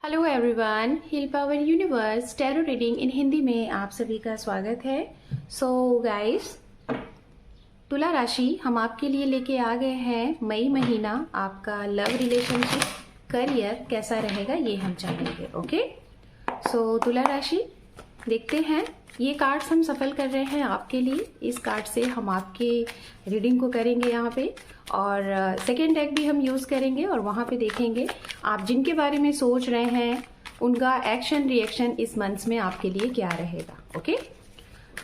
Hello everyone, heal power universe tarot reading in Hindi में आप सभी का स्वागत है। सो गाइस, तुला राशि हम आपके लिए लेके आ गए हैं। मई महीना आपका लव रिलेशनशिप करियर कैसा रहेगा ये हम जानेंगे। ओके, सो तुला राशि देखते हैं। ये कार्ड्स हम सफल कर रहे हैं आपके लिए। इस कार्ड से हम आपके रीडिंग को करेंगे यहाँ पे, और सेकेंड डेक भी हम यूज़ करेंगे और वहाँ पे देखेंगे आप जिनके बारे में सोच रहे हैं उनका एक्शन रिएक्शन इस मंथ में आपके लिए क्या रहेगा। ओके,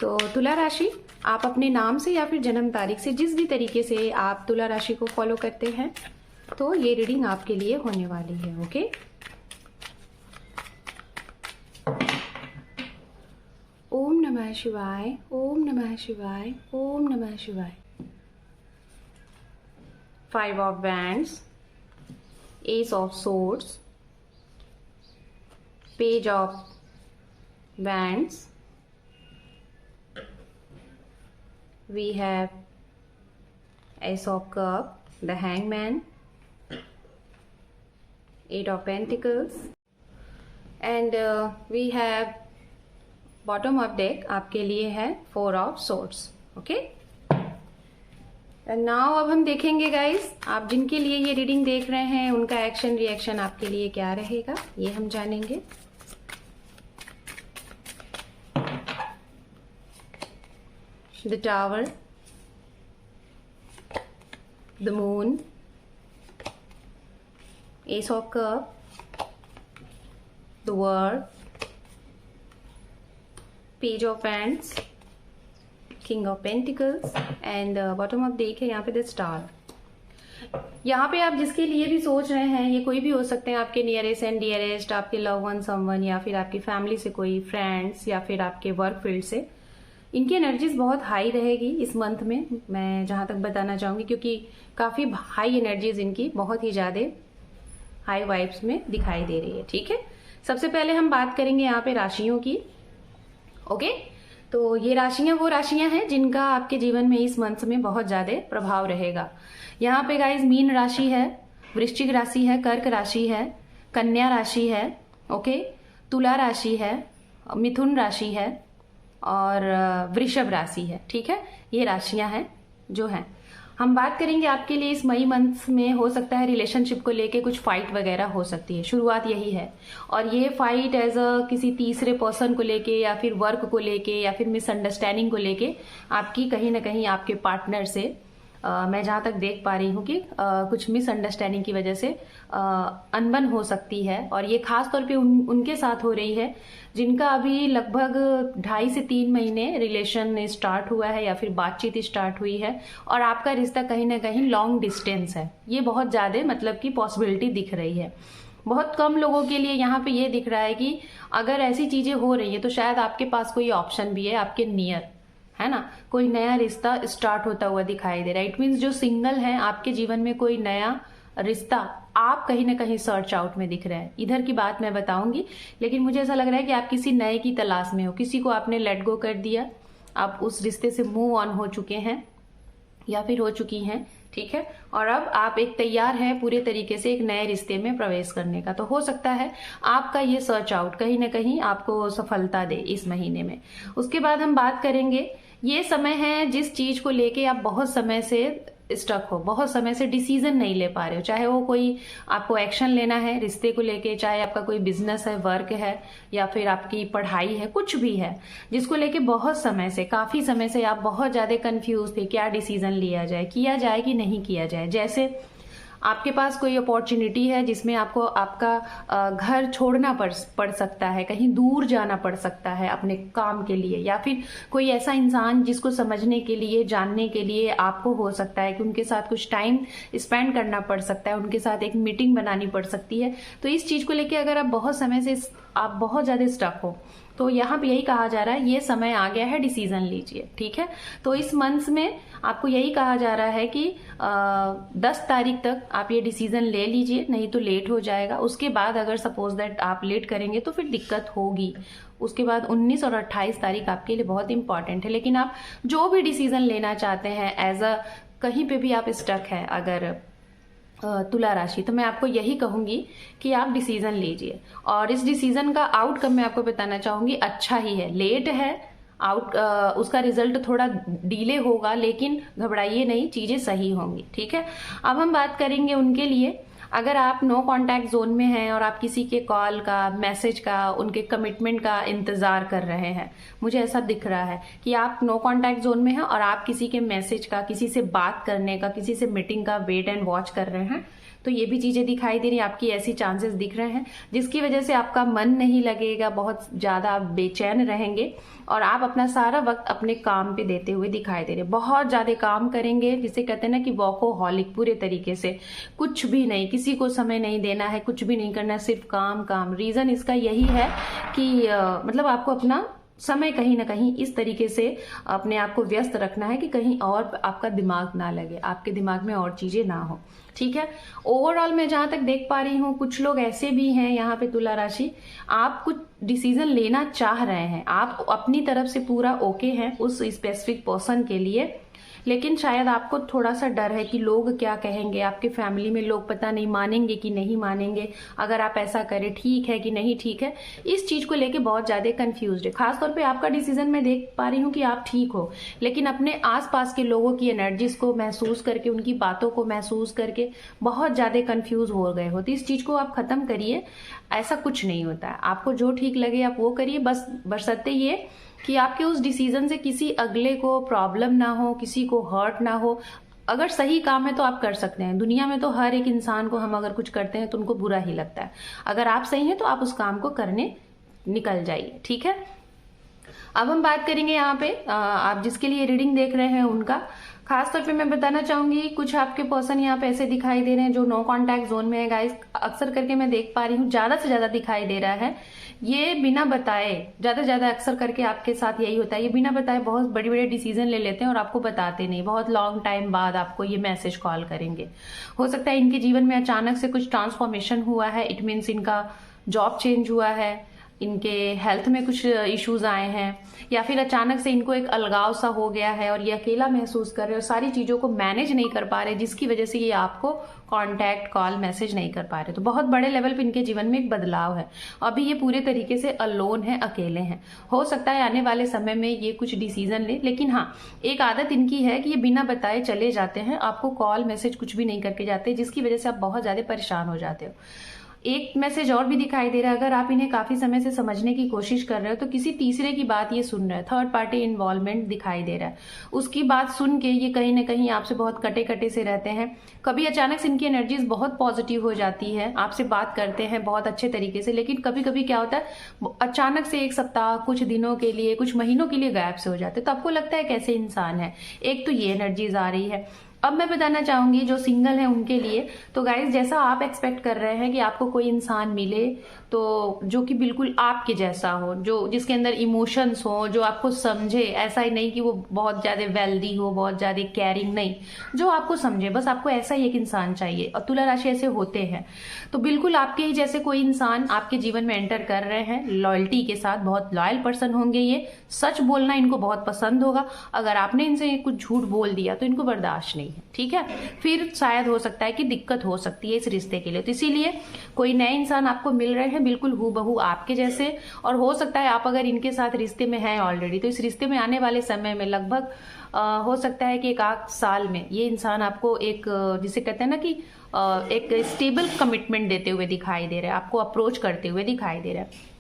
तो तुला राशि आप अपने नाम से या फिर जन्म तारीख से जिस भी तरीके से आप तुला राशि को फॉलो करते हैं तो ये रीडिंग आपके लिए होने वाली है। ओके, ओम नमः शिवाय, ओम नमः शिवाय, ओम नमः शिवाय। 5 of Wands, Ace of Swords, Page of Wands, we have Ace of Cups, the Hangman, 8 of Pentacles, and we have bottom of deck आपके लिए है 4 of Swords. Okay, and now अब हम देखेंगे गाइस, आप जिनके लिए ये रीडिंग देख रहे हैं उनका एक्शन रिएक्शन आपके लिए क्या रहेगा ये हम जानेंगे। The tower, the moon, S of cup, the world, page of hands, king of pentacles, and bottom of deck है यहाँ पे द स्टार। यहाँ पे आप जिसके लिए भी सोच रहे हैं, ये कोई भी हो सकते हैं, आपके नियरेस्ट एंड डियरेस्ट, आपके लव वन समवन, या फिर आपकी फैमिली से कोई फ्रेंड्स, या फिर आपके वर्क फील्ड से, इनकी एनर्जीज बहुत हाई रहेगी इस मंथ में, मैं जहाँ तक बताना चाहूंगी, क्योंकि काफी हाई एनर्जीज इनकी बहुत ही ज्यादा हाई वाइब्स में दिखाई दे रही है। ठीक है, सबसे पहले हम बात करेंगे यहाँ पे राशियों की। ओके, तो ये राशियां वो राशियां हैं जिनका आपके जीवन में इस मंथ में बहुत ज्यादा प्रभाव रहेगा। यहाँ पे गाइज मीन राशि है, वृश्चिक राशि है, कर्क राशि है, कन्या राशि है, ओके, तुला राशि है, मिथुन राशि है और वृषभ राशि है। ठीक है, ये राशियां हैं जो हैं। हम बात करेंगे आपके लिए इस मई मंथ में, हो सकता है रिलेशनशिप को लेके कुछ फाइट वगैरह हो सकती है, शुरुआत यही है। और ये फाइट एज अ किसी तीसरे पर्सन को लेके, या फिर वर्क को लेके, या फिर मिसअंडरस्टैंडिंग को लेके आपकी कहीं ना कहीं आपके पार्टनर से मैं जहां तक देख पा रही हूँ कि कुछ मिसअंडरस्टैंडिंग की वजह से अनबन हो सकती है। और ये खास तौर पे उनके साथ हो रही है जिनका अभी लगभग 2.5 से 3 महीने रिलेशन स्टार्ट हुआ है, या फिर बातचीत स्टार्ट हुई है, और आपका रिश्ता कहीं ना कहीं लॉन्ग डिस्टेंस है। ये बहुत ज्यादा मतलब की पॉसिबिलिटी दिख रही है। बहुत कम लोगों के लिए यहाँ पे ये दिख रहा है कि अगर ऐसी चीजें हो रही है तो शायद आपके पास कोई ऑप्शन भी है आपके नियर, है ना, कोई नया रिश्ता स्टार्ट होता हुआ दिखाई दे रहा है। इट मीन्स जो सिंगल है आपके जीवन में कोई नया रिश्ता आप कहीं ना कहीं सर्च आउट में दिख रहे हैं। इधर की बात मैं बताऊंगी, लेकिन मुझे ऐसा लग रहा है कि आप किसी नए की तलाश में हो, किसी को आपने लेट गो कर दिया, आप उस रिश्ते से मूव ऑन हो चुके हैं या फिर हो चुकी हैं। ठीक है, और अब आप एक तैयार हैं पूरे तरीके से एक नए रिश्ते में प्रवेश करने का। तो हो सकता है आपका ये सर्च आउट कहीं ना कहीं आपको सफलता दे इस महीने में। उसके बाद हम बात करेंगे, ये समय है जिस चीज को लेके आप बहुत समय से स्टक हो, बहुत समय से डिसीजन नहीं ले पा रहे हो, चाहे वो कोई आपको एक्शन लेना है रिश्ते को लेके, चाहे आपका कोई बिजनेस है, वर्क है, या फिर आपकी पढ़ाई है, कुछ भी है जिसको लेके बहुत समय से, काफी समय से आप बहुत ज्यादा कंफ्यूज थे, क्या डिसीजन लिया जाए, किया जाए कि नहीं किया जाए। जैसे आपके पास कोई अपॉर्चुनिटी है जिसमें आपको आपका घर छोड़ना पड़ सकता है, कहीं दूर जाना पड़ सकता है अपने काम के लिए, या फिर कोई ऐसा इंसान जिसको समझने के लिए, जानने के लिए आपको हो सकता है कि उनके साथ कुछ टाइम स्पेंड करना पड़ सकता है, उनके साथ एक मीटिंग बनानी पड़ सकती है। तो इस चीज को लेके अगर आप बहुत समय से आप बहुत ज्यादा स्टक हो तो यहाँ पे यही कहा जा रहा है, ये समय आ गया है, डिसीजन लीजिए। ठीक है, तो इस मंथ में आपको यही कहा जा रहा है कि 10 तारीख तक आप ये डिसीजन ले लीजिए, नहीं तो लेट हो जाएगा। उसके बाद अगर सपोज दैट आप लेट करेंगे तो फिर दिक्कत होगी। उसके बाद 19 और 28 तारीख आपके लिए बहुत इंपॉर्टेंट है। लेकिन आप जो भी डिसीजन लेना चाहते हैं एज अ, कहीं पे भी आप स्टक है, अगर तुला राशि, तो मैं आपको यही कहूंगी कि आप डिसीजन लीजिए, और इस डिसीजन का आउटकम मैं आपको बताना चाहूंगी अच्छा ही है। लेट है उसका रिजल्ट थोड़ा डिले होगा, लेकिन घबराइए नहीं, चीजें सही होंगी। ठीक है, अब हम बात करेंगे उनके लिए अगर आप नो कांटेक्ट जोन में हैं और आप किसी के कॉल का, मैसेज का, उनके कमिटमेंट का इंतजार कर रहे हैं। मुझे ऐसा दिख रहा है कि आप नो कांटेक्ट जोन में हैं और आप किसी के मैसेज का, किसी से बात करने का, किसी से मीटिंग का वेट एंड वॉच कर रहे हैं। तो ये भी चीजें दिखाई दे रही है, आपकी ऐसी चांसेस दिख रहे हैं जिसकी वजह से आपका मन नहीं लगेगा, बहुत ज्यादा आप बेचैन रहेंगे और आप अपना सारा वक्त अपने काम पे देते हुए दिखाई दे रहे हैं। बहुत ज्यादा काम करेंगे, जिसे कहते हैं ना कि वर्कोहॉलिक, पूरे तरीके से कुछ भी नहीं, किसी को समय नहीं देना है, कुछ भी नहीं करना, सिर्फ काम काम। रीजन इसका यही है कि मतलब आपको अपना समय कहीं ना कहीं इस तरीके से अपने आप को व्यस्त रखना है कि कहीं और आपका दिमाग ना लगे, आपके दिमाग में और चीजें ना हो। ठीक है, ओवरऑल मैं जहां तक देख पा रही हूं, कुछ लोग ऐसे भी हैं यहाँ पे तुला राशि, आप कुछ डिसीजन लेना चाह रहे हैं, आप अपनी तरफ से पूरा ओके हैं उस स्पेसिफिक पर्सन के लिए, लेकिन शायद आपको थोड़ा सा डर है कि लोग क्या कहेंगे, आपके फैमिली में लोग पता नहीं मानेंगे कि नहीं मानेंगे, अगर आप ऐसा करें ठीक है कि नहीं ठीक है। इस चीज को लेके बहुत ज्यादा कंफ्यूज्ड है। खासतौर पे आपका डिसीजन मैं देख पा रही हूँ कि आप ठीक हो, लेकिन अपने आसपास के लोगों की एनर्जीज को महसूस करके, उनकी बातों को महसूस करके बहुत ज्यादा कंफ्यूज हो गए हो। तो इस चीज को आप खत्म करिए, ऐसा कुछ नहीं होता है, आपको जो ठीक लगे आप वो करिए, बस बशर्ते ये कि आपके उस डिसीजन से किसी अगले को प्रॉब्लम ना हो, किसी को हर्ट ना हो। अगर सही काम है तो आप कर सकते हैं, दुनिया में तो हर एक इंसान को हम अगर कुछ करते हैं तो उनको बुरा ही लगता है। अगर आप सही हैं तो आप उस काम को करने निकल जाइए। ठीक है, अब हम बात करेंगे यहाँ पे आप जिसके लिए रीडिंग देख रहे हैं उनका। खासतौर पे मैं बताना चाहूंगी, कुछ आपके पर्सन यहाँ पे ऐसे दिखाई दे रहे हैं जो नो कांटेक्ट जोन में है। गाइस, अक्सर करके मैं देख पा रही हूँ, ज्यादा से ज्यादा दिखाई दे रहा है, ये बिना बताए, ज्यादा से ज्यादा अक्सर करके आपके साथ यही होता है, ये बिना बताए बहुत बड़े बड़े डिसीजन ले लेते हैं और आपको बताते नहीं। बहुत लॉन्ग टाइम बाद आपको ये मैसेज कॉल करेंगे। हो सकता है इनके जीवन में अचानक से कुछ ट्रांसफॉर्मेशन हुआ है, इट मीन्स इनका जॉब चेंज हुआ है, इनके हेल्थ में कुछ इश्यूज आए हैं, या फिर अचानक से इनको एक अलगाव सा हो गया है और ये अकेला महसूस कर रहे हैं और सारी चीजों को मैनेज नहीं कर पा रहे, जिसकी वजह से ये आपको कांटेक्ट, कॉल, मैसेज नहीं कर पा रहे। तो बहुत बड़े लेवल पे इनके जीवन में एक बदलाव है। अभी ये पूरे तरीके से अलोन है, अकेले हैं। हो सकता है आने वाले समय में ये कुछ डिसीजन ले, लेकिन हाँ, एक आदत इनकी है कि ये बिना बताए चले जाते हैं, आपको कॉल, मैसेज कुछ भी नहीं करके जाते, जिसकी वजह से आप बहुत ज्यादा परेशान हो जाते हो। एक मैसेज और भी दिखाई दे रहा है, अगर आप इन्हें काफी समय से समझने की कोशिश कर रहे हो तो किसी तीसरे की बात ये सुन रहे हैं, थर्ड पार्टी इन्वॉल्वमेंट दिखाई दे रहा है। उसकी बात सुन के ये कहीं ना कहीं आपसे बहुत कटे कटे से रहते हैं। कभी अचानक से इनकी एनर्जीज बहुत पॉजिटिव हो जाती है, आपसे बात करते हैं बहुत अच्छे तरीके से, लेकिन कभी कभी क्या होता है अचानक से एक सप्ताह, कुछ दिनों के लिए, कुछ महीनों के लिए गायब से हो जाते हैं। तो आपको लगता है कैसे इंसान है, एक तो ये एनर्जीज आ रही है। अब मैं बताना चाहूंगी जो सिंगल है उनके लिए, तो गाइज जैसा आप एक्सपेक्ट कर रहे हैं कि आपको कोई इंसान मिले तो जो कि बिल्कुल आपके जैसा हो, जो जिसके अंदर इमोशंस हो, जो आपको समझे, ऐसा ही नहीं कि वो बहुत ज्यादा वेल्दी हो, बहुत ज्यादा केयरिंग नहीं, जो आपको समझे, बस आपको ऐसा ही एक इंसान चाहिए। और तुला राशि ऐसे होते हैं, तो बिल्कुल आपके ही जैसे कोई इंसान आपके जीवन में एंटर कर रहे हैं, लॉयल्टी के साथ, बहुत लॉयल पर्सन होंगे ये, सच बोलना इनको बहुत पसंद होगा। अगर आपने इनसे कुछ झूठ बोल दिया तो इनको बर्दाश्त नहीं है। ठीक है, फिर शायद हो सकता है कि दिक्कत हो सकती है इस रिश्ते के लिए। तो इसीलिए कोई नए इंसान आपको मिल रहे हैं बिल्कुल हूबहू आपके जैसे, और हो सकता है आप अगर इनके साथ रिश्ते में हैं ऑलरेडी, तो इस रिश्ते में आने वाले समय में लगभग हो सकता है कि एक आध साल में ये इंसान आपको एक जिसे कहते हैं ना कि एक स्टेबल कमिटमेंट देते हुए दिखाई दे रहा है, आपको अप्रोच करते हुए दिखाई दे रहा है।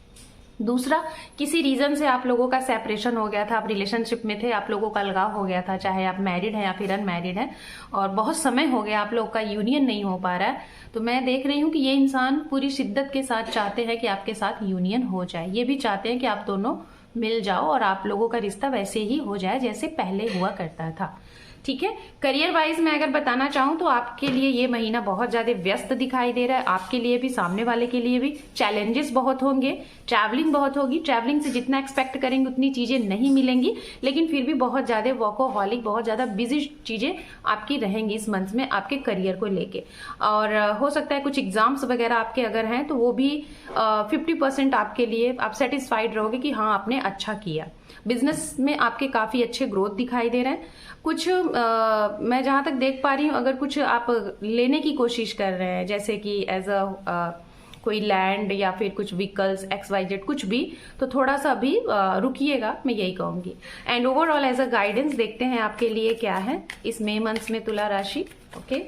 दूसरा, किसी रीजन से आप लोगों का सेपरेशन हो गया था, आप रिलेशनशिप में थे, आप लोगों का अलगाव हो गया था, चाहे आप मैरिड हैं या फिर अनमैरिड हैं, और बहुत समय हो गया आप लोग का यूनियन नहीं हो पा रहा है। तो मैं देख रही हूँ कि ये इंसान पूरी शिद्दत के साथ चाहते हैं कि आपके साथ यूनियन हो जाए। ये भी चाहते हैं कि आप दोनों मिल जाओ और आप लोगों का रिश्ता वैसे ही हो जाए जैसे पहले हुआ करता था। ठीक है, करियर वाइज मैं अगर बताना चाहूं तो आपके लिए ये महीना बहुत ज्यादा व्यस्त दिखाई दे रहा है। आपके लिए भी, सामने वाले के लिए भी चैलेंजेस बहुत होंगे, ट्रैवलिंग बहुत होगी। ट्रैवलिंग से जितना एक्सपेक्ट करेंगे उतनी चीजें नहीं मिलेंगी, लेकिन फिर भी बहुत ज्यादा वर्कोहॉलिक, बहुत ज्यादा बिजी चीजें आपकी रहेंगी इस मंथ में आपके करियर को लेके। और हो सकता है कुछ एग्जाम्स वगैरह आपके अगर हैं तो वो भी 50% आपके लिए आप सेटिस्फाइड रहोगे कि हाँ आपने अच्छा किया। बिजनेस में आपके काफी अच्छे ग्रोथ दिखाई दे रहे हैं। कुछ मैं जहां तक देख पा रही हूँ, अगर कुछ आप लेने की कोशिश कर रहे हैं, जैसे कि एज अ कोई लैंड या फिर कुछ व्हीकल्स XYZ कुछ भी, तो थोड़ा सा अभी रुकिएगा, मैं यही कहूंगी। And overall as a guidance देखते हैं आपके लिए क्या है इस मई मंथ्स में तुला राशि। Okay,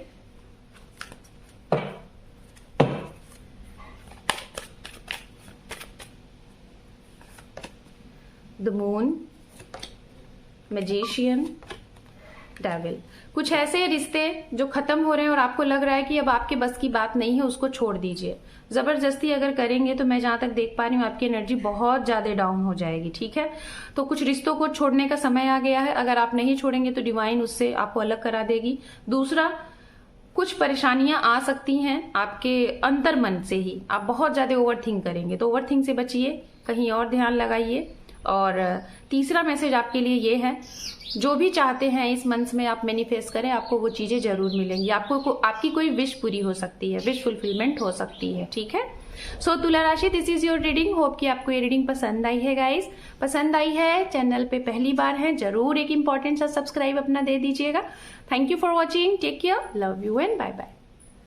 the moon, magician, devil. कुछ ऐसे रिश्ते जो खत्म हो रहे हैं और आपको लग रहा है कि अब आपके बस की बात नहीं है, उसको छोड़ दीजिए। जबरदस्ती अगर करेंगे तो मैं जहां तक देख पा रही हूँ आपकी एनर्जी बहुत ज्यादा डाउन हो जाएगी। ठीक है, तो कुछ रिश्तों को छोड़ने का समय आ गया है। अगर आप नहीं छोड़ेंगे तो डिवाइन उससे आपको अलग करा देगी। दूसरा, कुछ परेशानियां आ सकती हैं आपके अंतर मन से ही, आप बहुत ज्यादा ओवरथिंक करेंगे, तो ओवरथिंक से बचिए, कहीं और ध्यान लगाइए। और तीसरा मैसेज आपके लिए ये है, जो भी चाहते हैं इस मंथ में आप मैनिफेस्ट करें, आपको वो चीजें जरूर मिलेंगी। आपकी कोई विश पूरी हो सकती है, विश फुलफिलमेंट हो सकती है। ठीक है, सो तुला राशि, this is your reading. Hope कि आपको ये रीडिंग पसंद आई है गाइस। पसंद आई है, चैनल पे पहली बार है, जरूर एक इंपॉर्टेंट सा सब्सक्राइब अपना दे दीजिएगा। Thank you for watching, take care, love you and bye bye.